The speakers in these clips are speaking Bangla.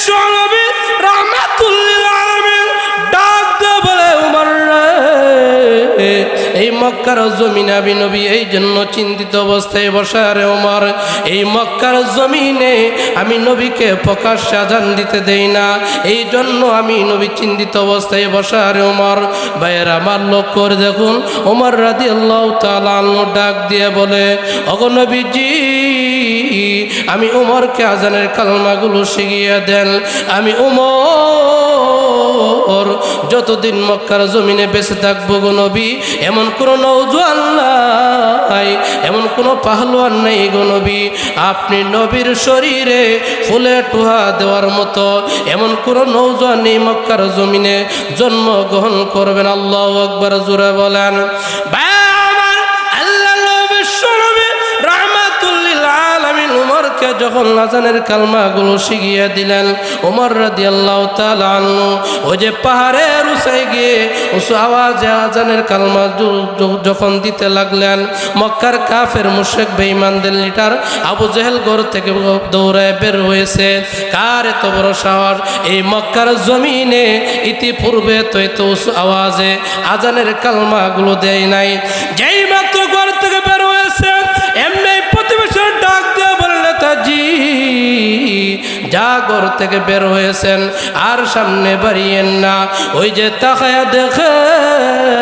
বিশ্বনবী রাহমাতুল লিল আলামিন ডাক দিয়ে বলে উমর রে, এই মক্কার জমিনে আমি নবী এই জন্য চিন্তিত অবস্থায় বসা রে উমর, এই মক্কার জমিনে আমি নবীকে প্রকাশ্যে আযান দিতে দেই না, এই জন্য আমি নবী চিন্তিত অবস্থায় বসা রে উমর। ভাইয়ের আমার লক্ষ্য করে দেখুন, উমর রাদিয়াল্লাহু তাআলা আনহু ডাক দিয়ে বলে, ওগো নবীজি, আমি উমরকে আযানের কালমাগুলো শিখিয়ে দেন। আমি উমর যতদিন মক্কার জমিনে বেঁচে থাকবো গো নবী, এমন কোনো নওজোয়ান নাই, এমন কোনো পাহলওয়ান নাই গো নবী, আপনি নবীর শরীরে ফুলে টোহা দেওয়ার মতো এমন কোনো নওজোয়ান নেই মক্কার জমিনে জন্মগ্রহণ করবেন। আল্লাহু আকবার, জোরে বলেন। উমরকে যখন আযানের কালমাগুলো শিখিয়ে দিলেন, উমর রাদিয়াল্লাহু তাআলা আনহু ওই যে পাহাড়ের উঁচাই গিয়ে উঁচু আওয়াজে আযানের কালমা যখন দিতে লাগলেন, মক্কার কাফের মুশরিক বেঈমানদের লিডার আবু জেহেল ঘর থেকে দৌড়ায় বের হয়েছে। কার এত বড় সাহস, এই মক্কার জমিনে ইতিপূর্বে তো এত উঁচু আওয়াজে আযানের কালমাগুলো দেয় নাই। যেই মাত্র ঘর থেকে বের হয়েছে, এমনি প্রতিবেশীর ডাক দিয়ে বললেন, নেতাজি যা ঘর থেকে বের হয়েছেন আর সামনে বাড়িয়েন না। ওই যে তাকায়া দেখেন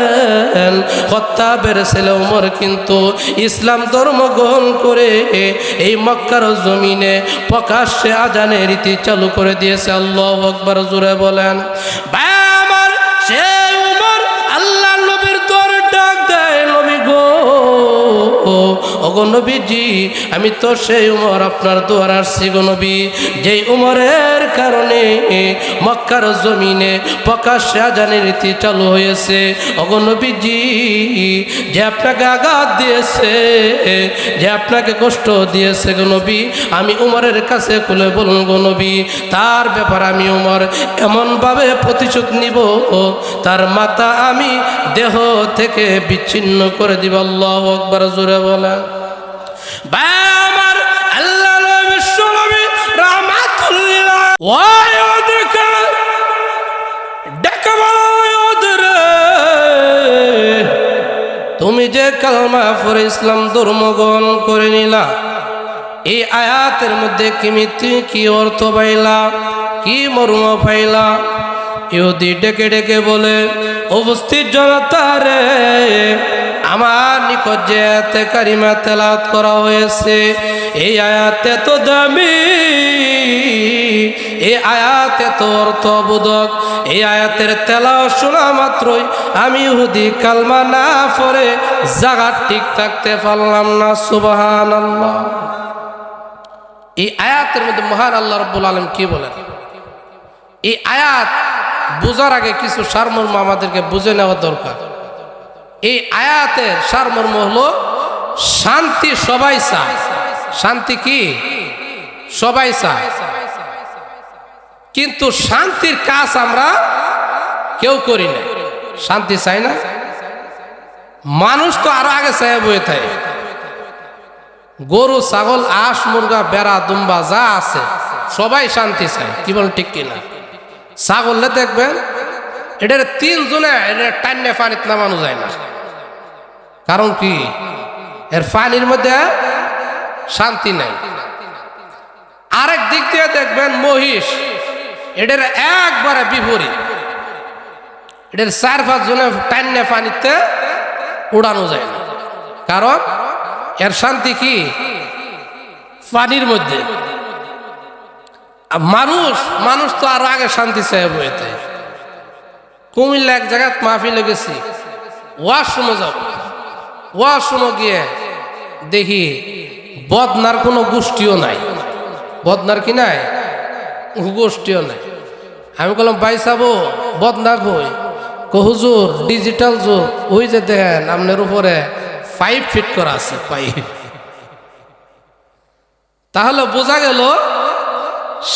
খত্তাবের ছেলে উমর কিন্তু ইসলাম ধর্ম গ্রহণ করে এই মক্কার জমিনে প্রকাশ্যে আযানের রীতি চালু করে দিয়েছে। আল্লাহু আকবার, জোরে বলেন। ভাই আমার, সেই উমর আল্লাহ নবীর দর ডাক দেয়, নবী গো, ওগো নবীজি, আমি তো সেই উমর আপনার দুয়ার আসছি গো নবী, যেই উমরের কারণে মক্কার জমিনে প্রকাশ্যে আযানের রীতি চালু হয়েছে। ওগো নবীজি, যে আপনাকে আঘাত দিয়েছে, যে আপনাকে কষ্ট দিয়েছে গো নবী, আমি উমরের কাছে খুলে বলুন গো নবী, তার ব্যাপারে আমি উমর এমনভাবে প্রতিশোধ নিব, তার মাথা আমি দেহ থেকে বিচ্ছিন্ন করে দিব। আল্লাহু আকবার, জোরে বলেন। আল্লাহ বিশ্বনবী রাহমাতুল লিল আলামিন, তুমি যে কালমা পড়ে ইসলাম ধর্ম গ্রহণ করে নিলা, এই আয়াতের মধ্যে কি অর্থ পাইলা, কি মর্ম পাইলা? ইহুদি ডেকে ডেকে বলে, উপস্থিত জনতা রে, আমার নিকট যে আয়াতে কারিমা তেলাওয়াত করা হয়েছে, এই আয়াতে তো দামি, এই আয়াতে তো অর্থবোধক, এই আয়াতের তেলাওয়াত শোনা মাত্রই আমি ইহুদি কালমা না পড়ে জায়গা ঠিক থাকতে পারলাম না। সুবহানাল্লাহ। এই আয়াতের মধ্যে মহান আল্লাহ রাব্বুল আলামিন কি বলেন? এই আয়াত বোঝার আগে কিছু সারমর্ম আমাদেরকে বুঝে নেওয়া দরকার। এই আয়াতের সারমর্ম হলো শান্তি সবাই চায়। শান্তি কি? সবাই চায়, কিন্তু শান্তির কাজ আমরা কেউ করি না। শান্তি চাই না, মানুষ তো আরো আগে চায় বয়ে থাকে। গরু, ছাগল, হাঁস, মুরগা, বেড়া, দুম্বা যা আছে সবাই শান্তি চায়। কি বল, ঠিক কিনা? ছাগললে দেখবেন এটার 3 জনে এটা টান্নে পানিতে নামানো যায় না। কারণ কি? এর পানির মধ্যে শান্তি নাই। আরেক দিক দিয়ে দেখবেন মহিষ, এটার একবারে বিপরীত, এটার 4-5 জনে টান্নে পানিতে উড়ানো যায় না। কারণ এর শান্তি কি? পানির মধ্যে। মানুষ তো আরো আগে শান্তি চায় বইতে। কুমিল্লা এক জায়গায় মাহফিলে গেছি, ওয়াশরুমে যাব, ওয়াশরুমে গিয়ে দেখি বদনার কোনো গোষ্ঠীও নাই। বদনার কি নাই? গোষ্ঠীও নাই। আমি বললাম, ভাই সাবো বদনা কই? হুজুর ডিজিটাল যুগ, ওই যে দেখেন আপনার উপরে 5 ফিট করা আছে পাইপ। তাহলে বোঝা গেল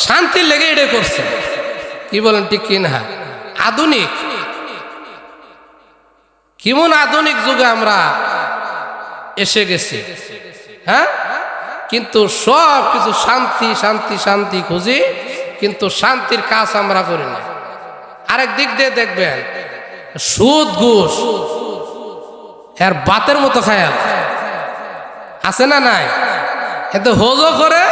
শান্তি লেগে এটা করছে। কি বলেন, ঠিক কি না? আধুনিক, কেমন আধুনিক যুগে আমরা এসে গেছি, হ্যাঁ? কিন্তু সব কিছু শান্তি শান্তি শান্তি খুঁজি, কিন্তু শান্তির কাজ আমরা করি না। আরেক দিক দিয়ে দেখবেন সুদ ঘুষ এর বাতের মতো খায়াল আছে না নাই? এতে হজও করে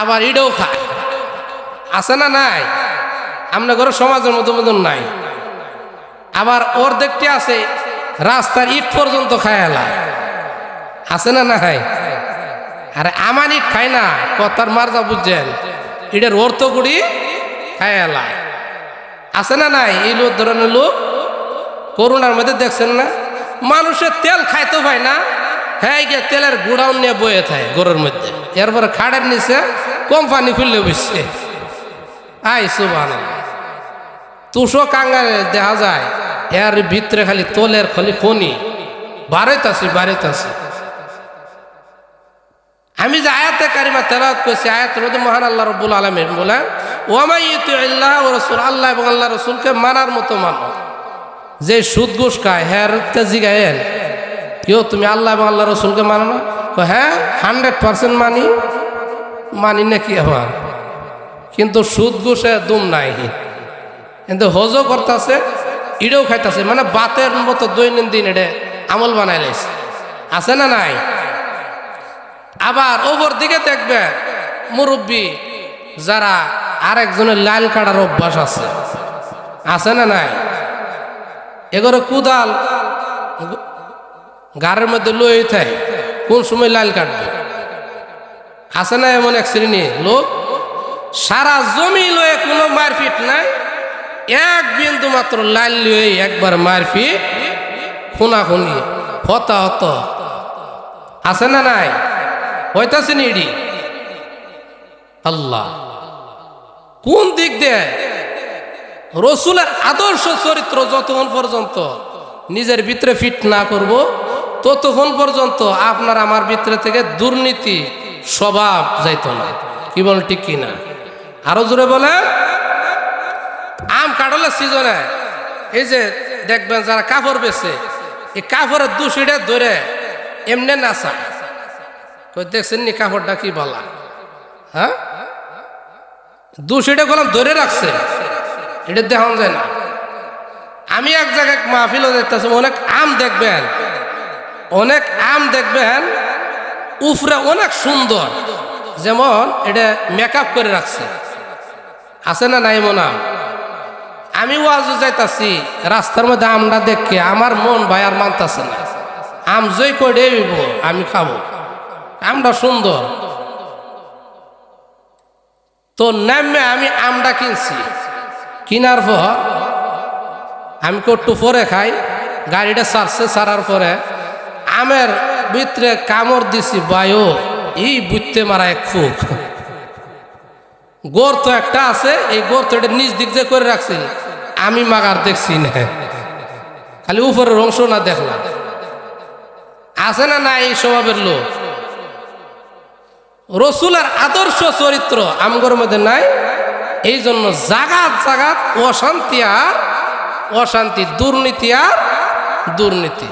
আবার ইডও খায়, আছে না নাই? আমরা ঘরে সমাজের মতো মতন নাই। আবার ওর দেখতে আছে রাস্তার ইট পর্যন্ত খায়ালা, আছে না নাই? আরে আমার ইট খায় না, কথার মার্জা বুঝছেন, ইটের অর্থ করি খায়ালা, আছে না নাই? এই লোক ধরনের লোক করোনার মধ্যে দেখছেন না, মানুষের তেল খাইতে পায় না, হ্যাঁ গিয়ে তেলের গুড়াউন নিয়ে বয়ে থাকে গরুর মধ্যে, এরপরে খাড়ের নিচে কোম্পানি খুললে বসছে। আই সুবহানাল্লাহ, তুষো কাঙ্গালে দেখা যায় এর ভিতরে খালি তোলের খালি খনি বাড়াইতাছি। আমি যে আয়াতে কারিমা তেলাওয়াত করছি, আয়াতের মধ্যে মহান আল্লাহ রাব্বুল আলামিন বলেন, ওয়া ইউতিউল্লাহ ওয়া রাসূল, আল্লাহ এবং আল্লাহ রাসূলকে মানার মতো মানো। যে সুদ ঘুষ খায় হ্যাঁ জিগায়েন, কেউ তুমি আল্লাহ এবং আল্লাহ রাসূলকে মানো না? হ্যাঁ 100% মানি নাকি আবার, কিন্তু সুদ ঘুষে দুম নাই, কিন্তু হজও করতেছে ইডেও খাইতেছে, মানে বাতের মতো দৈনন্দিন এটা আমল বানাই লাইছে, আছে না নাই? আবার ওপর দিকে দেখবে মুরব্বী যারা আরেকজনের লাল কাটার অভ্যাস আছে না নাই? এগুলো কুদাল গাড়ির মধ্যে লই থাকে, কোন সময় লাল কাটবে, আছে না? এমন এক শ্রেণী লোক সারা জমি লয়ে কোনো মারপিট নাই, এক বিন্দু মাত্র লাল লয়ে একবার মারপিট খুনাখুনি হতাহত, আছে না নাই? হইতাছে নিডি আল্লাহ কোন দিক দিয়ে রসুলের আদর্শ চরিত্র যতক্ষণ পর্যন্ত নিজের ভিতরে ফিট না করব ততক্ষণ পর্যন্ত আপনার আমার ভিতরে থেকে দুর্নীতি স্বভাব যাইতো না। কি বল ঠিক কিনা? আরো জোরে বলে, আম কাটলের সিজনে এই যে দেখবেন যারা কাপড় বেছে, এই কাপড়ের দুশিটা ধরে এমনি নাচা, দেখছেন নি কাপড়টা কি বলা, হ্যাঁ দুশিটা কলম ধরে রাখছে, এটা দেখান যায় না। আমি এক জায়গায় মাহফিলও দেখতেছি, অনেক আম দেখবেন উফরে অনেক সুন্দর, যেমন এটা মেকআপ করে রাখছে, আছে না নাই? মনে আমি ওয়াজু যাইতাছি, রাস্তার মধ্যে আমটা দেখে আমার মন ভাই আর মানতাছে না, আম জয় করে আমি খাবো, আমটা সুন্দর। তো নামে আমি আমটা কিনছি, কিনার পর আমি একটু পরে খাই, গাড়িটা ছাড়ার পরে আমের ভিতরে কামড় দিছি, বায়ু এই বুঝতে মারা এক ফুক গর্ত একটা আছে, এই গর্ত এটা নিজ দিক দিয়ে করে রাখছিল, আমি মাগার দেখছি না, খালি উপরের অংশ না দেখলাম, আছে না না? এই স্বভাবের লোক রসুলের আদর্শ চরিত্র আমগর মধ্যে নাই, এই জন্য জাগাত অশান্তি, দুর্নীতি আর দুর্নীতি।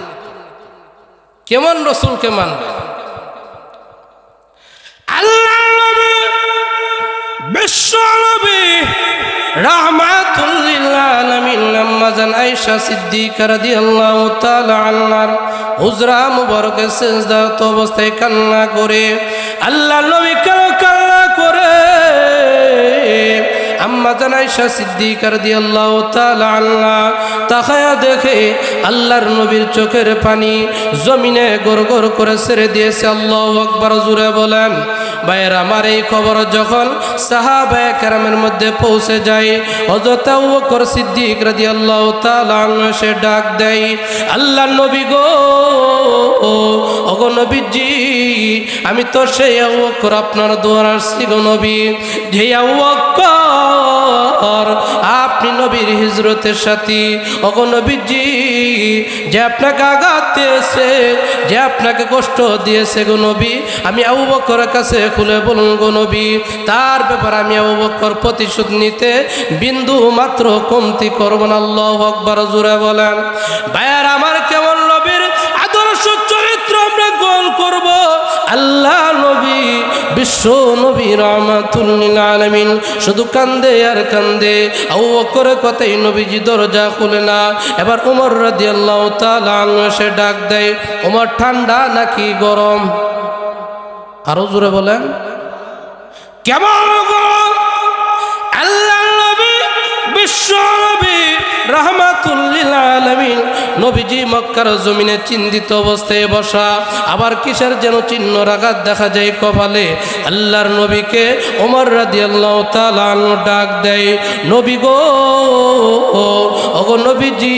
কেমন রসুলকে মানবে? আল্লাহ নবী বিশ্ব নবী রাহমাতুল লিল আলামিন আম্মা জান আয়েশা সিদ্দিকা রাদিয়াল্লাহু তাআলা আনহার হুজরা মুবারকে সিজদাত অবস্থায় কান্না করে, আল্লাহ নবী কান্না করে আম্মা জান আয়েশা সিদ্দিকা রাদিয়াল্লাহু তাআলা আনহা তাকায়া দেখে আল্লাহর নবীর চোখের পানি জমিনে গড়গড় করে ছেড়ে দিয়েছে। আল্লাহু আকবার, জোরে বলেন। ভাইয়ের আমার এই খবর যখন সাহাবায়ে কেরামের মধ্যে পৌঁছে যায়, হযরত আবু বকর সিদ্দিক রাদিয়াল্লাহু তাআলা আনহু সে ডাক দেয়, আল্লাহর নবী গো, ওগো নবীজি, আমি তো সেই আবু বকর আপনার দুয়ার আসছি গো নবী, যে আবু বকর আপনি নবীর হিজরতের সাথী, ওগো নবীজি, যে আপনাকে আঘাত দিয়েছে, যে আপনাকে কষ্ট দিয়েছে গো নবী, আমি আবু বকরের কাছে খুলে বলুন গো নবী, তার ব্যাপারে আমি আবু বকর প্রতিশোধ নিতে বিন্দু মাত্র কমতি করব না। আল্লাহু আকবার, জোরে বলেন। ভাইয়ার আমার কেমন নবীর আদর্শ চরিত্র আমরা গ্রহণ করব? আল্লাহ নবী বিশ্ব নবী রাহমাতুল লিল আলামিন শুধু কান্দে আর কান্দে। আবু বকরের কথাই নবীজি দরজা খুলে না। এবার ওমর রাদিয়াল্লাহু তাআলা আনহু এসে ডাক দেয়, ওমর ঠান্ডা নাকি গরম? আরো জোরে বলেন, কেমন গরম? আল্লাহর নবী বিশ্ব নবী রাহমাতুল লিল আলামিন নবীজি মক্কার জমিনে চিন্তিত অবস্থায় বসা। আবার কিসের যেন চিহ্ন রাগাত দেখা যায় কপালে। আল্লাহর নবীকে ওমর রাদিয়াল্লাহু তাআলা আনহু ডাক দেয়, নবী গো, ওগো নবীজি,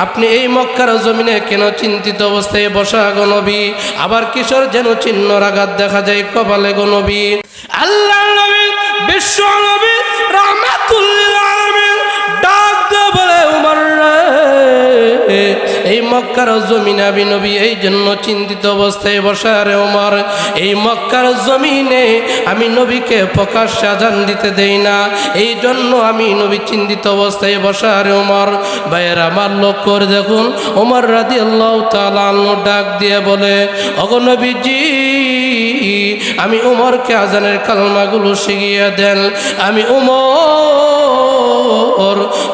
আপনি এই মক্কার জমিনে কেন চিন্তিত অবস্থায় বসা গো নবী? আবার কিসের যেন চিহ্ন রাগাত দেখা যায় কপালে গো নবী? আল্লাহর নবী বিশ্ব নবী রাহমাতুল লিল আলামিন ডাক দিয়ে বলে, ওমর রে, এই মক্কার জমিনে আমি নবী এই জন্য চিন্তিত অবস্থায় বসা রে ওমর। এই মক্কার জমিনে আমি নবীকে প্রকাশ্যে আযান দিতে দেই না, এই জন্য আমি নবী চিন্তিত অবস্থায় বসা রে ওমর। ভাইয়েরা আমার লক্ষ্য করে দেখুন, ওমর রাদিয়াল্লাহু তাআলা আনহু ডাক দিয়ে বলে, ওগো নবীজি, আমি ওমরকে আযানের কালমাগুলো শিখিয়ে দেন। আমি ওমর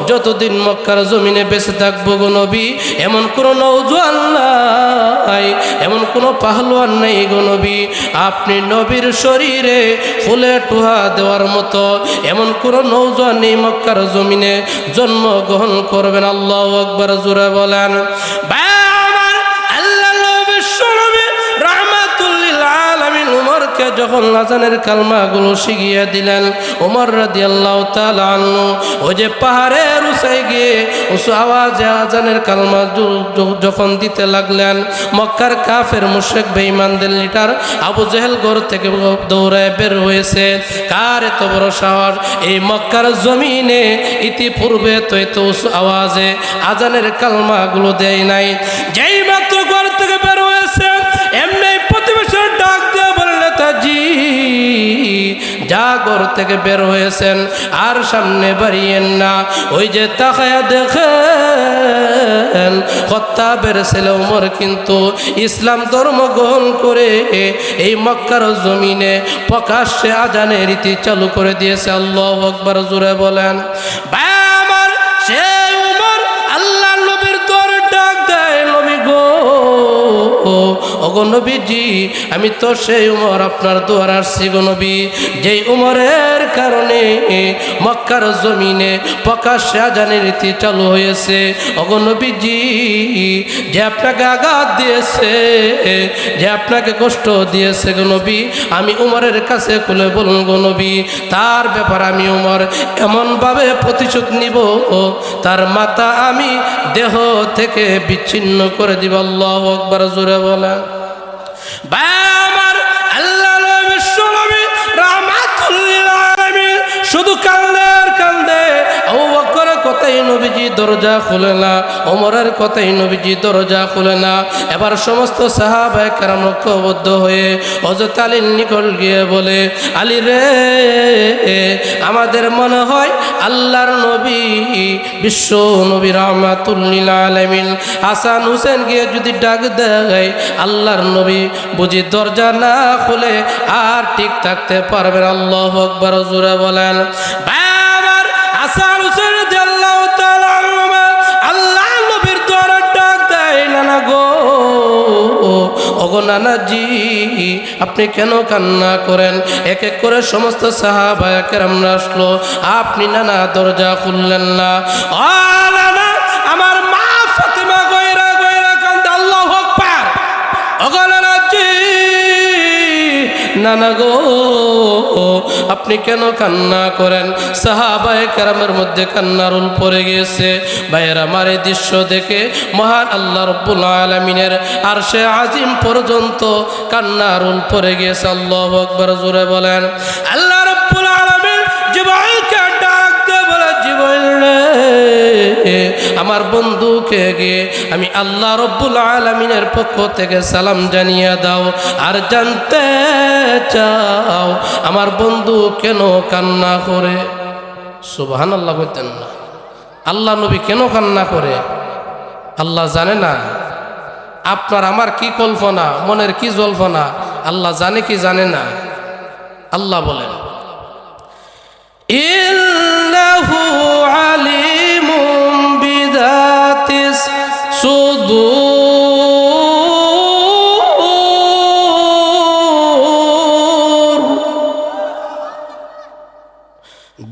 যতদিন মক্কার জমিনে বেঁচে থাকবো গো নবী, এমন কোনো নওজোয়ান নাই, এমন কোনো পাহলোয়ান নেই গো নবী, আপনি নবীর শরীরে ফুলে টুহা দেওয়ার মতো এমন কোনো নওজোয়ান নেই মক্কার জমিনে জন্মগ্রহণ করবেন। আল্লাহু আকবার, জোরে বলেন। যখন আযানের কালমাগুলো শিখিয়ে দিলেন, ওমর রাদিয়াল্লাহু তাআলা আনহু ওই যে পাহাড়ের উঁচাই গিয়ে উঁচু আওয়াজে আযানের কালমা যখন দিতে লাগলেন, মক্কার কাফের মুশরিক বেঈমানদের লিডার আবু জেহেল ঘর থেকে দৌড়ায় বের হয়েছে। কার এত বড় সাহস? এই মক্কার জমিনে ইতিপূর্বে তো এত উঁচু আওয়াজে আযানের কালমাগুলো দেয় নাই। যেই মাত্র ঘর থেকে বের হয়েছে, এমনি প্রতিবেশীর ডাক দিয়ে বললেন, নেতাজি, যা ঘর থেকে বের হয়েছেন আর সামনে বাড়িয়েন না। ওই যে তাকায়া দেখেন, খত্তাবের ছেলে ওমর কিন্তু ইসলাম ধর্ম গ্রহণ করে এই মক্কার জমিনে প্রকাশ্যে আযানের রীতি চালু করে দিয়েছে। আল্লাহু আকবার, জোরে বলেন। ভাই আমার, সেই ওমর আল্লাহ নবীর দরে ডাক দেয়, নবী গো, ওগো নবীজি, আমি তো সেই উমর আপনার দুয়ার আসছি গো নবী, যেই উমরের কারণে মক্কার জমিনে প্রকাশ্যে আযানের রীতি চালু হয়েছে। ওগো নবীজি, যে আপনাকে আঘাত দিয়েছে, যে আপনাকে কষ্ট দিয়েছে গো নবী, আমি উমরের কাছে খুলে বলুন গো নবী, তার ব্যাপারে আমি উমর এমনভাবে প্রতিশোধ নিব, তার মাথা আমি দেহ থেকে বিচ্ছিন্ন করে দিব। আল্লাহু আকবার, জোরে বলেন। আমার আল্লাহ বিশ্ব নবী রাহমাতুল লিল আলামিন শুধু কান্দে আর কান্দে। আবু বকরের কথাই নবীজি দরজা খুলে না, ওমরের কথাই নবীজি দরজা খুলে না। এবার সমস্ত সাহাবায়ে কেরাম ঐক্যবদ্ধ হয়ে হযরত আলীর নিকট গিয়ে বলে, আলী রে, আমাদের মনে হয় আল্লাহর নবী বিশ্ব নবী রাহমাতুল লিল আলামিন হাসান হুসেন গিয়ে যদি ডাক দেয়, আল্লাহর নবী বুঝি দরজা না খুলে আর ঠিক থাকতে পারবেন। আল্লাহু আকবার, জোরে বলেন। বাবার হাসান হুসেন রাদিয়াল্লাহু তাআলা আনহুমা আল্লাহ নবীর দরে ডাক দেয়, নানা গো, ওগো নানাজি, আপনি কেন কান্না করেন? এক এক করে সমস্ত সাহাবায়ে কেরামরা আসলো, আপনি নানা দরজা খুললেন না। ও নানা, আমার মা ফাতেমা গয়রা গয়রা কান্দে। আল্লাহু আকবার। ওগো নানাজি, নানা গো, আপনি কেন কান্না করেন? সাহাবায়ে কেরামের মধ্যে কান্নার রোল পড়ে গিয়েছে। ভাইয়ের আমার এই দৃশ্য দেখে মহান আল্লাহ রব্বুল আলামিনের আরশে আজিম পর্যন্ত কান্নার রোল পড়ে গিয়েছে। আল্লাহু আকবার, জোরে বলেন। আল্লাহ রব্বুল আলামিন জিবরাইলকে ডাক দিয়ে বলে, জিবরাইল রে, আমার বন্ধুকে গিয়ে আমি আল্লাহ রব্বুল আলামিনের পক্ষ থেকে সালাম জানিয়ে দাও, আর জানতে চাও আমার বন্ধু কেন কান্না করে। সুবহানাল্লাহ বলতেন না? আল্লাহ নবী কেন কান্না করে আল্লাহ জানে না? আপনার আমার কি কল্পনা, মনের কি জল্পনা, আল্লাহ জানে কি জানে না? আল্লাহ বলেন ইন্নাহু আলিমুম বিযাতিস সুদূর।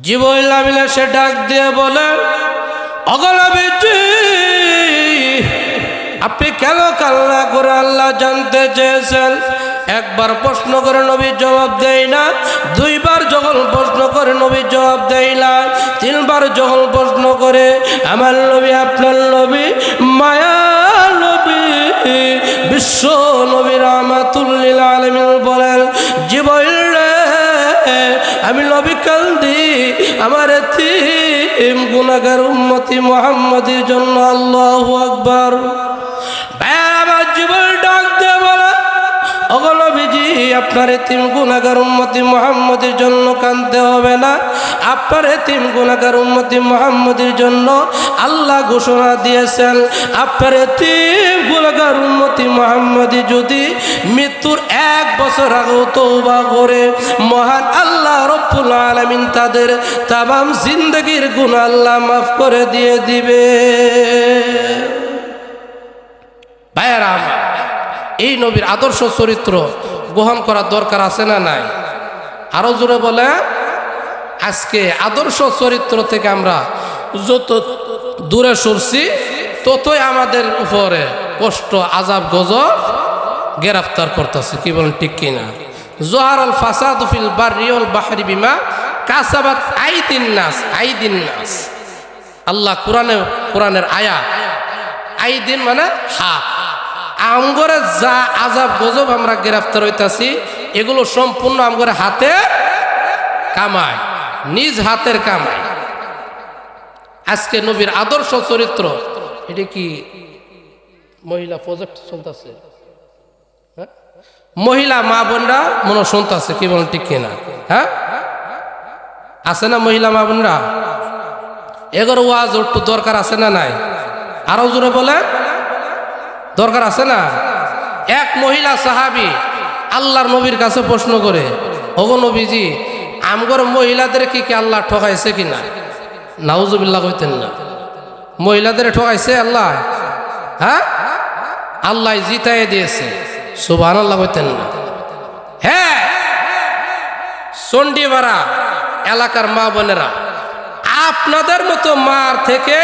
জিবরাইল আমিন এসে ডাক দিয়ে বলে অগলবিজি আপনি কেন কান্না করে আল্লাহ জানতে চেয়েছেন? একবার প্রশ্ন করে নবী জবাব দেয় না, দুইবার যখন প্রশ্ন করে নবী জবাব দেয় না, তিনবার যখন প্রশ্ন করে আমার নবী আপনার নবী মায়া নবী বিশ্ব নবী রাহমাতুল লিল আলামিন বলেন জিবরাইল রে আমি নবী কান্দি আমার এতিম গুনাহগার উম্মতি মুহাম্মাদের জন্য। আল্লাহু আকবার। আমার জীবন ডাক দিয়ে বলে ওগো নবীজি আপনার এতিম গুনাহগার উম্মতি মুহাম্মাদের জন্য কাঁদতে হবে না, আপনার এতিম গুনাহগার উম্মতি মুহাম্মাদের জন্য আল্লাহ ঘোষণা দিয়েছেন আপনার এতিম গুনাহগার উম্মতি মুহাম্মাদি যদি মৃত্যুর 1 বছর আগেও তওবা করে মহান আল্লাহ রব্বুল আলামিন তাদের তামাম জিন্দেগির গুনাহ আল্লাহ মাফ করে দিয়ে দিবে। ভাইয়েরা আমার, এই নবীর আদর্শ চরিত্র গ্রহণ করার দরকার আছে না নাই? আরো জোরে বলে আজকে আদর্শ চরিত্র থেকে আমরা যত দূরে সরছি ততই আমাদের উপরে কষ্ট আযাব গজব গ্রেফতার করতেছে। কি বলেন ঠিক কিনা? জোহারাল ফাসাদু ফিল বাররি ওয়াল বাহরি বিমা কাসাবাত আইদিন নাস। আল্লাহ কোরআনের আয়াত, আইদিন মানে হাত। আমগরে যা আযাব গজব আমরা গ্রেফতার হইতাছি এগুলো সম্পূর্ণ আমগরে হাতের কামাই, নিজ হাতের কামাই। আজকে নবীর আদর্শ চরিত্র, এটা কি মহিলা প্রজেক্ট চলতেছে? হ্যাঁ, মহিলা মা বোনরা মনে শুনতেছে। কি বলেন ঠিক কিনা? হ্যাঁ, আছে না মহিলা মা বোনরা? এগোর ওয়াজ একটু দরকার আছে না নাই? আরো জোরে বলে দরকার আছে না? এক মহিলা সাহাবী আল্লাহর নবীর কাছে প্রশ্ন করে ওগো নবীজি আমগর মহিলাদের কি আল্লাহ ঠকাইছে কিনা? নাউজুবিল্লাহ কইতেন না। মহিলাদের ঠকাইছে আল্লাহ? হ্যাঁ, আল্লাহ জিতাই দিয়েছে। সুবহানাল্লাহ কইতেন না? হ্যাঁ, চন্ডিপাড়া এলাকার মা বোনেরা, আপনাদের মতো মার থেকে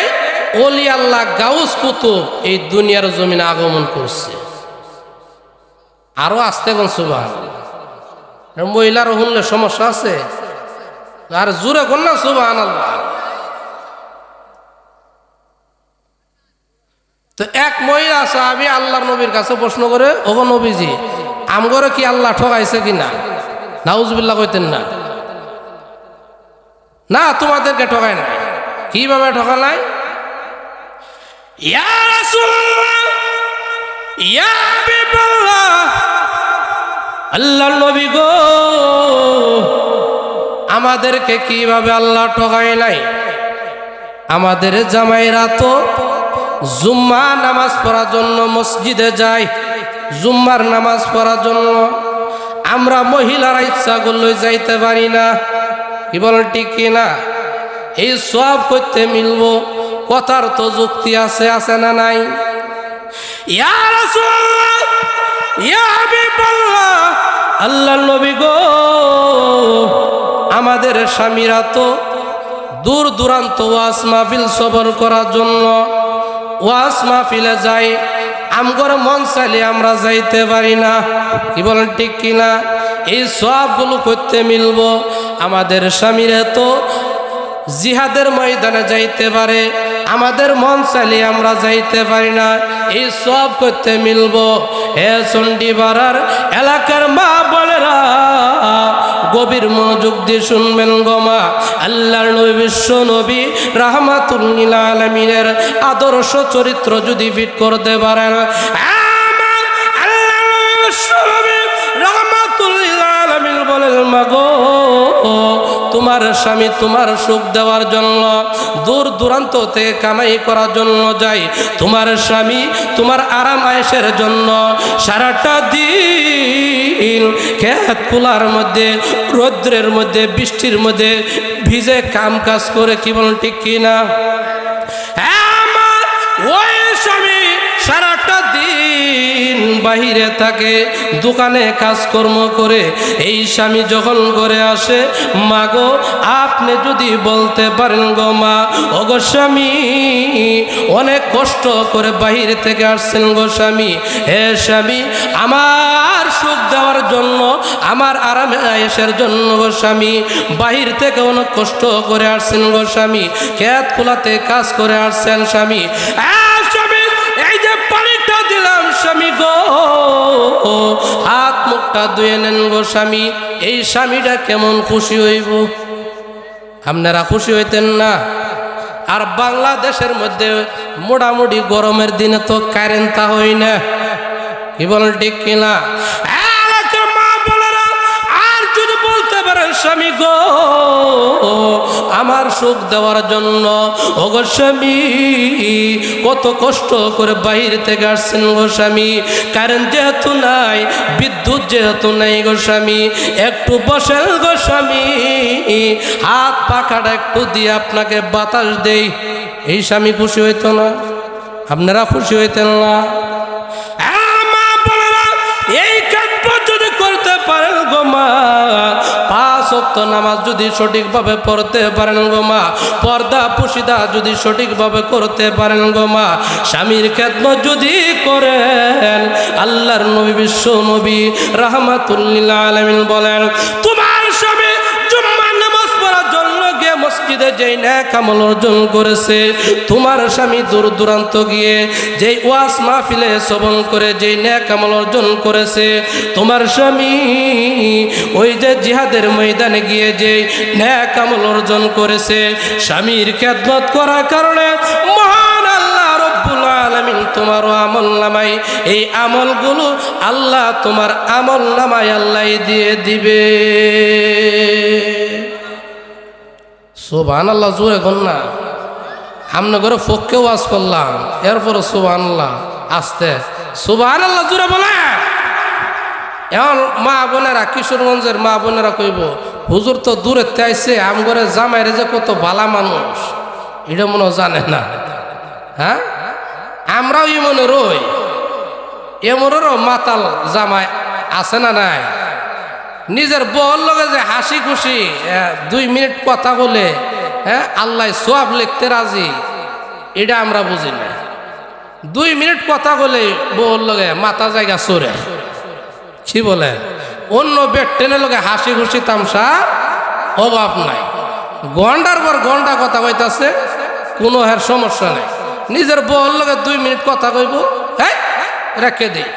ওলি আল্লাহ গাউস কুতুব এই দুনিয়ার জমিনে আগমন করছে। আরো আসতে কোন সুবহানাল্লাহ। মহিলার শুনলে সমস্যা আছে? আর জোরে কোন না সুবহানাল্লাহ। তো এক মহিলা সাহাবী আল্লাহর নবীর কাছে প্রশ্ন করে ওগো নবীজি আমগরে কি আল্লাহ ঠকাইছে কিনা? নাউজুবিল্লাহ কইতেন না? না, তোমাদেরকে ঠকায় নাই। কিভাবে ঠকা নাই? ইয়া রাসূলুল্লাহ, ইয়া হাবিবাল্লাহ, আল্লাহর নবী গো আমাদেরকে কিভাবে আল্লাহ ঠকায় নাই? আমাদের জামাইরা তো জুম্মা নামাজ পড়ার জন্য মসজিদে যায়, জুম্মার নামাজ পড়ার জন্য। আমরা মহিলারা ইচ্ছা করলে যাইতে পারি না। কি বলেন ঠিক কিনা? এই সব করতে মিলবো, কথার তো যুক্তি আছে, আছে না নাই? ইয়া রাসূলুল্লাহ, ইয়া হাবিবাল্লাহ, আল্লাহর নবী গো আমাদের স্বামীরা তো দূর দূরান্ত ওয়াজ মাহফিল সবর করার জন্য ওয়াজ মাহফিলে যায়, আমগর মন চাইলে আমরা যাইতে পারি না। কি বলেন ঠিক কিনা? এই সবগুলো করতে মিলবো। আমাদের স্বামীরা তো জিহাদের ময়দানে যাইতে পারে, আমাদের মন চাইলে আমরা যাইতে পারি না। এই সব করতে মিলবো। হে চন্ডিপাড়ার এলাকার মা বোনেরা, গভীর মনোযোগ দিয়ে শুনবেন গো মা। আল্লাহর নবী বিশ্ব নবী রাহমাতুল লিল আলামিনের আদর্শ চরিত্র যদি ফিট করতে পারেন, আমার আল্লাহর নবী বিশ্ব নবী রাহমাতুল লিল আলামিন বলেন মাগো তোমার স্বামী তোমার সুখ দেওয়ার জন্য দূর দূরান্ত থেকে কামাই করার জন্য যায়। তোমার স্বামী তোমার আরাম আয়েশের জন্য সারাটা দিন দিন খেত খোলার মধ্যে, রৌদ্রের মধ্যে, বৃষ্টির মধ্যে ভিজে কাম কাজ করে, কি বলেন ঠিক কিনা? আমার ওই স্বামী সারাটা দিন বাহিরে থাকে, দোকানে কাজকর্ম করে, এই স্বামী যখন ঘরে আসে, মা গো আপনি যদি বলতে পারেন গো মা, ও গো স্বামী অনেক কষ্ট করে বাহিরে থেকে আসছেন গো স্বামী, হে স্বামী আমার সুখ দেওয়ার জন্য, আমার আরামে আয়েশের জন্য গো স্বামী বাহির থেকে অনেক কষ্ট করে আসছেন গো স্বামী, খেত খোলাতে কাজ করে আসছেন স্বামী, স্বামী এই যে পানিটা দিলাম স্বামী গো হাত মুখটা ধুয়ে নেন গো স্বামী। এই স্বামীটা কেমন খুশি হইব? আপনারা খুশি হইতেন না? আর বাংলাদেশের মধ্যে মোটামুটি গরমের দিনে তো কারেন্ট হয় না, কি বলেন ঠিক কিনা? স্বামী গো আমার সুখ দেওয়ার জন্য ও গো স্বামী কত কষ্ট করে বাইরে থেকে আসছেন গো স্বামী, কারেন্ট যেহেতু নাই, বিদ্যুৎ যেহেতু নাই গো স্বামী, একটু বসেন গো স্বামী, হাত পাখাটা একটু দিয়ে আপনাকে বাতাস দেই। এই স্বামী খুশি হইতো না? আপনারা খুশি হইতেন না? এই কাজ যদি করতে পারেন গো মা, 5 ওয়াক্ত নামাজ যদি সঠিকভাবে পড়তে পারেন গো মা, পর্দা পুশিদা যদি সঠিকভাবে করতে পারেন গো মা, স্বামীর খেদমত যদি করেন, আল্লাহর নবী বিশ্ব নবী রাহমাতুল লিল আলামিন বলেন, তোমার স্বামী জুম্মার নামাজ পড়ার জন্য গিয়ে মসজিদে যেই নেক আমল অর্জন করেছে, তোমার স্বামী দূর দূরান্ত গিয়ে যেই ওয়াজ মাহফিলে শ্রবণ করে যেই নেক আমল অর্জন করেছে, তোমার স্বামী ওই যে জিহাদের ময়দানে গিয়ে যেই নেক আমল অর্জন করেছে, স্বামীর খেদমত করার কারণে মহান আল্লাহ রব্বুল আলামিন তোমার আমল নামায় এই আমলগুলো আল্লাহ তোমার আমল নামায় আল্লাহ দিয়ে দিবে। সুবহানাল্লাহ, জোরে কোন না? আমরা করে ফককে ওয়াজ করলাম, এরপর সুবহানাল্লাহ আসতে, সুবহানাল্লাহ জোরে বলে। এখন মা বোনেরা, কিশোরগঞ্জের মা বোনেরা কইব, হুজুর তো দূরে আইছে, আমগরে জামাইরে যে কত ভালা মানুষ এটা মনে জানে না। হ্যাঁ, আমরাও ইমনে রই, এমনেরও মাতাল জামাই আছে না নাই? নিজের বউর লগে যে হাসি খুশি 2 মিনিট কথা বলে আল্লাহ সওয়াব লিখতে রাজি, এটা আমরা বুঝি না। 2 মিনিট কথা বলে বউর লগে মাথা জায়গা সরে, কি বলে? অন্য ব্যক্তির লগে হাসি খুশি তামসা অভাব নাই, ঘন্টার পর ঘন্টা কথা কইতাছে, কোনো হের সমস্যা নেই। নিজের বউর লগে 2 মিনিট কথা কইব, হ্যাঁ রেখে দিই,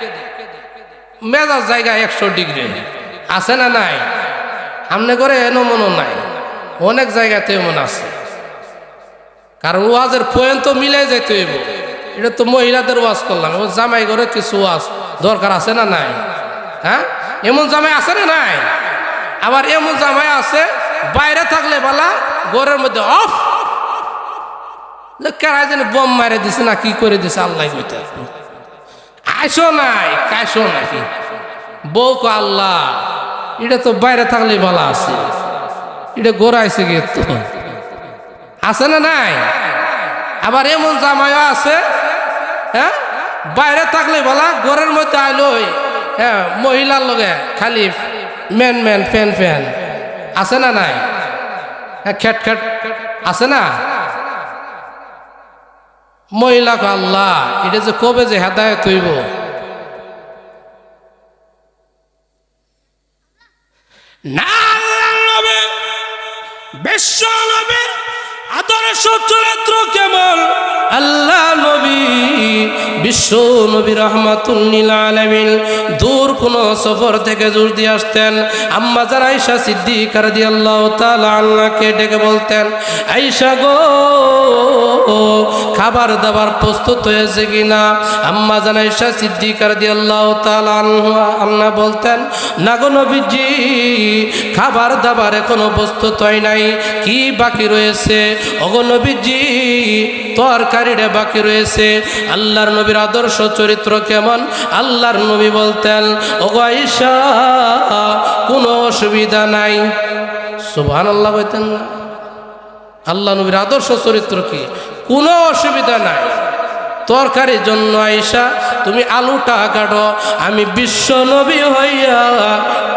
মেজাজ জায়গা 100 ডিগ্রি আছে না নাই? আমনে করে এনো মনো নাই, অনেক জায়গাতে এমন আছে। কারণ ওয়াজের পয়েন্ট তো মিলে যাইতে হইব। এটা তো মহিলাদের ওয়াজ করলাম, এমন জামাই করে কিছু ওয়াজ দরকার আছে না নাই? হ্যাঁ, এমন জামাই আছে না নাই? আবার এমন জামাই আছে বাইরে থাকলে বালা, ঘরের মধ্যে অফ, কেন যেন বোম মারে দিছে না কি করে দিছে আল্লাহ কইতে, আইসো নাই কাইসো নাকি বউ কো আল্লাহ, এটা তো বাইরে থাকলে বালা আছে, এটা গোড়াইছে গিয়ে তো আছে না নাই? আবার এমন জামাইও আছে, হ্যাঁ বাইরে থাকলে বালা, ঘরের মধ্যে আইলো হ্যাঁ মহিলার লগে খালি মেন মেন ফ্যান ফ্যান আছে না নাই? হ্যাঁ খেট খেট আছে না? মহিলা কো আল্লাহ, এটা যে কবে যে হেদায়েত হইব। না, বিশ্ব নবীর আদর্শ চরিত্র কেমন? আল্লাহ নবী বিশ্ব নবী রাহমাতুল লিল আলামিন দূর কোন সফর থেকে জোর দিয়ে আসতেন, আম্মা জান আয়েশা সিদ্দিকা রাদিয়াল্লাহু তাআলা আনহাকে ডেকে বলতেন, আয়েশা গো খাবার দাবার প্রস্তুত হয়েছে কিনা? আম্মা জান আয়েশা সিদ্দিকা রাদিয়াল্লাহু তাআলা আনহা বলতেন, না গো নবীজি খাবার দাবার এখনো প্রস্তুত হয় নাই, কি বাকি রয়েছে? ওগো নবীজি তরকারিটা বাকি রয়েছে। আল্লাহ আল্লাহর নবীর আদর্শ চরিত্র কেমন? আল্লাহর নবী বলতেন, ওগো আয়েশা কোনো অসুবিধা নাই। সুবহানাল্লাহ বলতেন না? আল্লাহ নবীর আদর্শ চরিত্র কি? কোনো অসুবিধা নাই। তরকারির জন্য আয়েশা তুমি আলুটা কাটো, আমি বিশ্ব নবী হইয়া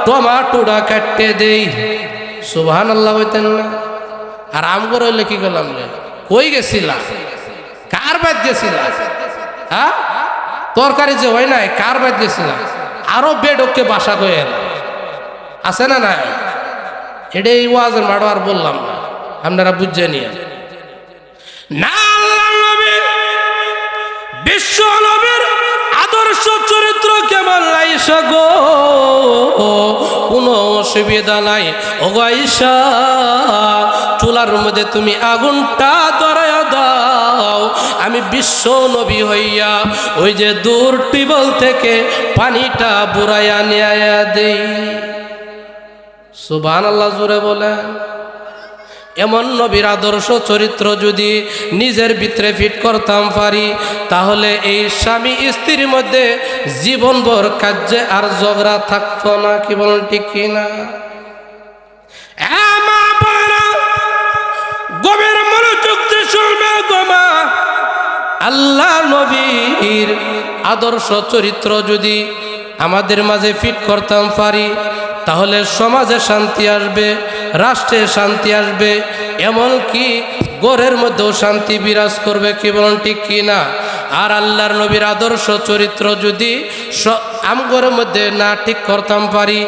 টমাটোটা কাটতে দেই। সুবহানাল্লাহ বলতেন না? আর আমগর হইলে কি করলাম? কই গেছিলাম? কার বাদ গেছিলাম? হ্যাঁ, তরকারি যে হয় নাই, কার বাদ গেছিলাম? আরো বেডকে বাসা হয়ে আছে না নাই? এটাই ওয়াজের মাঠে আর বললাম না, আপনারা বুঝে নিয়ে না। আল্লাহর নবী বিশ্ব নবীর আদর্শ চরিত্র কেমন? আয়েশা গো কোনো অসুবিধা নাই। ওগো আয়েশা চুলার মধ্যে তুমি আগুনটা ধরায়া দাও, আমি বিশ্ব নবী হইয়া ওই যে দূর টিউবওয়েল থেকে পানিটা বুড়াইয়া নিয়ে দেই। সুবহানাল্লাহ জোরে বলেন। এমন নবীর আদর্শ চরিত্র যদি নিজের ভিতরে ফিট করতাম পারি, তাহলে এই স্বামী স্ত্রীর মধ্যে জীবনভর কাজে আর ঝগড়া থাকতো না। কি বলেন ঠিক কিনা? গভীর মনোযোগ দিয়ে শুনবে গো মা। আল্লাহ নবীর আদর্শ চরিত্র যদি আমাদের মাঝে ফিট করতাম পারি, তাহলে সমাজে শান্তি আসবে, রাষ্ট্রে শান্তি আসবে, এমনকি ঘরের মধ্যেও শান্তি বিরাজ করবে। কি বলেন ঠিক কিনা? আর আল্লাহর নবীর আদর্শ চরিত্র যদি আমগরের মধ্যে না ঠিক করতাম পারি,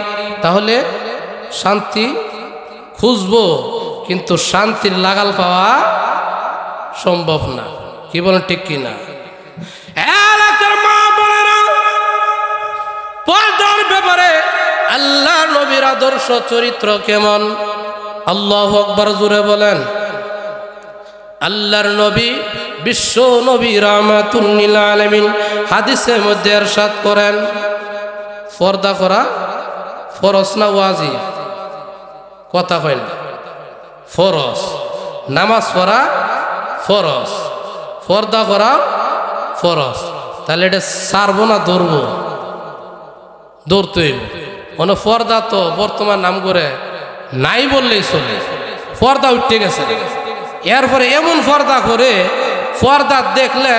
তাহলে শান্তি খুঁজবো, কিন্তু শান্তির লাগাল পাওয়া সম্ভব না। কি বলেন ঠিক কিনা? এলাকার মা বোনেরা, পর্দার ব্যাপারে আল্লাহ নবীর আদর্শ চরিত্র কেমন? আল্লাহু আকবার জোরে বলেন। আল্লাহর নবী বিশ্ব নবী রাহমাতুল লিল আলামিন হাদিসের মধ্যে ইরশাদ করেন, পর্দা করা ফরজ না ওয়াজিব? কথা কয় না? ফরজ। নামাজ পড়া ফরজ, পর্দা করা ফরজ। তাহলে এটা ছাড়বো না ধরবো? ধরতেই। কোনো পর্দা তো বর্তমান নাম করে নাই বললেই চলে, পর্দা উঠে গেছে। এরপরে এমন পর্দা করে, পর্দা দেখলে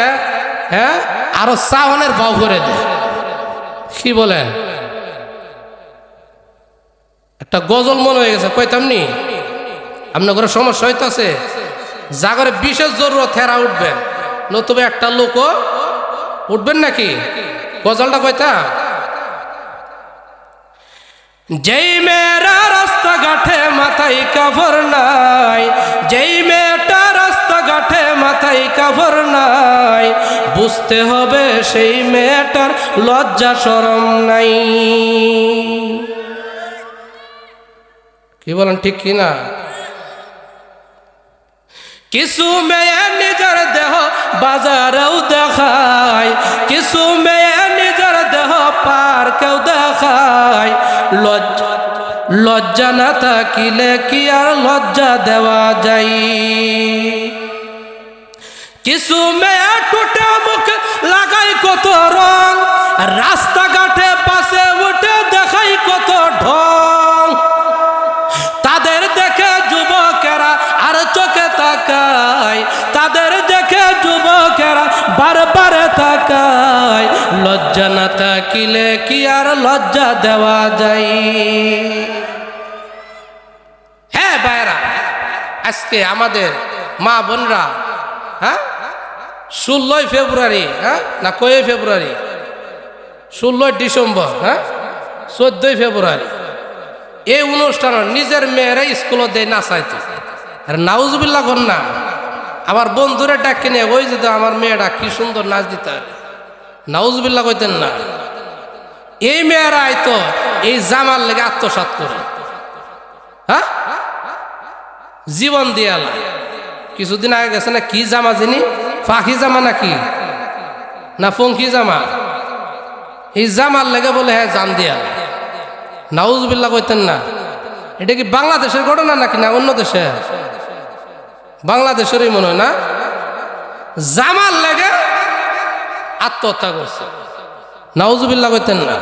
হ্যাঁ আরো চাওয়ানের ভাও করে দেয়। কি বলেন? একটা গজল মনে হয়ে গেছে, কইতাম নি? আপনার ঘরে সমস্যা হইতেছে, জাগরে বিশেষ জরুরত হেরা উঠবেন, নতুবা একটা লোকও উঠবেন নাকি? গজলটা কইতাম, যেই মেয়েরা রাস্তাঘাটে মাথায় কাপড় নাই, যেই মেয়েটা রাস্তাঘাটে মাথায় কাপড় নাই, বুঝতে হবে সেই মেয়েটার লজ্জা শরম নাই। কি বলেন ঠিক কিনা? কিছু মেয়ে নিজের দেহ বাজারেও দেখায়, কিছু মেয়ে নিজের দেহ পার্কেও দেখায়। লজ্জা না থাকিলে কি আর লজ্জা দেওয়া যায়? কিছু মেয়ে টুটে মুখে লাগাই কত রং, রাস্তাঘাটে বাসে উঠে দেখাই কত ঢং। তাদের দেখে যুবকেরা আর চোখে তাকায়, তাদের দেখে যুবকেরা বারবার তাকায়। লজ্জা না থাকিলে কি আর লজ্জা দেওয়া যায়? হ্যাঁ ভাইরা, আজকে আমাদের মা বোনরা, হ্যাঁ 16 ফেব্রুয়ারি, হ্যাঁ না কয় ফেব্রুয়ারি? 16 ডিসেম্বর, হ্যাঁ 14 ফেব্রুয়ারি এই অনুষ্ঠান নিজের মেয়েরা স্কুলে দেয় নাচাইতে। আর নাউজুবিল্লাহ কর না, আমার বন্ধুরা ডাকে নিয়ে ওই যে আমার মেয়েরা কি সুন্দর নাচ দিতে, নাউজুবিল্লাহ কইতেন না। এই মেয়েরা আইতো এই জামার লেগে আত্মসাৎ করে, হ্যাঁ জীবন দিয়ালা। কিছুদিন আগে গেছে না কি জামা যিনি, ফাঁকি জামা নাকি না ফঙ্কি জামা, এই জামার লেগে বলে হ্যাঁ জান দিয়ালা। নাউজুবিল্লাহ কইতেন না। এটা কি বাংলাদেশের ঘটনা নাকি না অন্য দেশে? বাংলাদেশেরই মনে হয় না। জামার লেগে আত্মহত্যা করছে। নাউজুবিল্লাহ কইতেন না।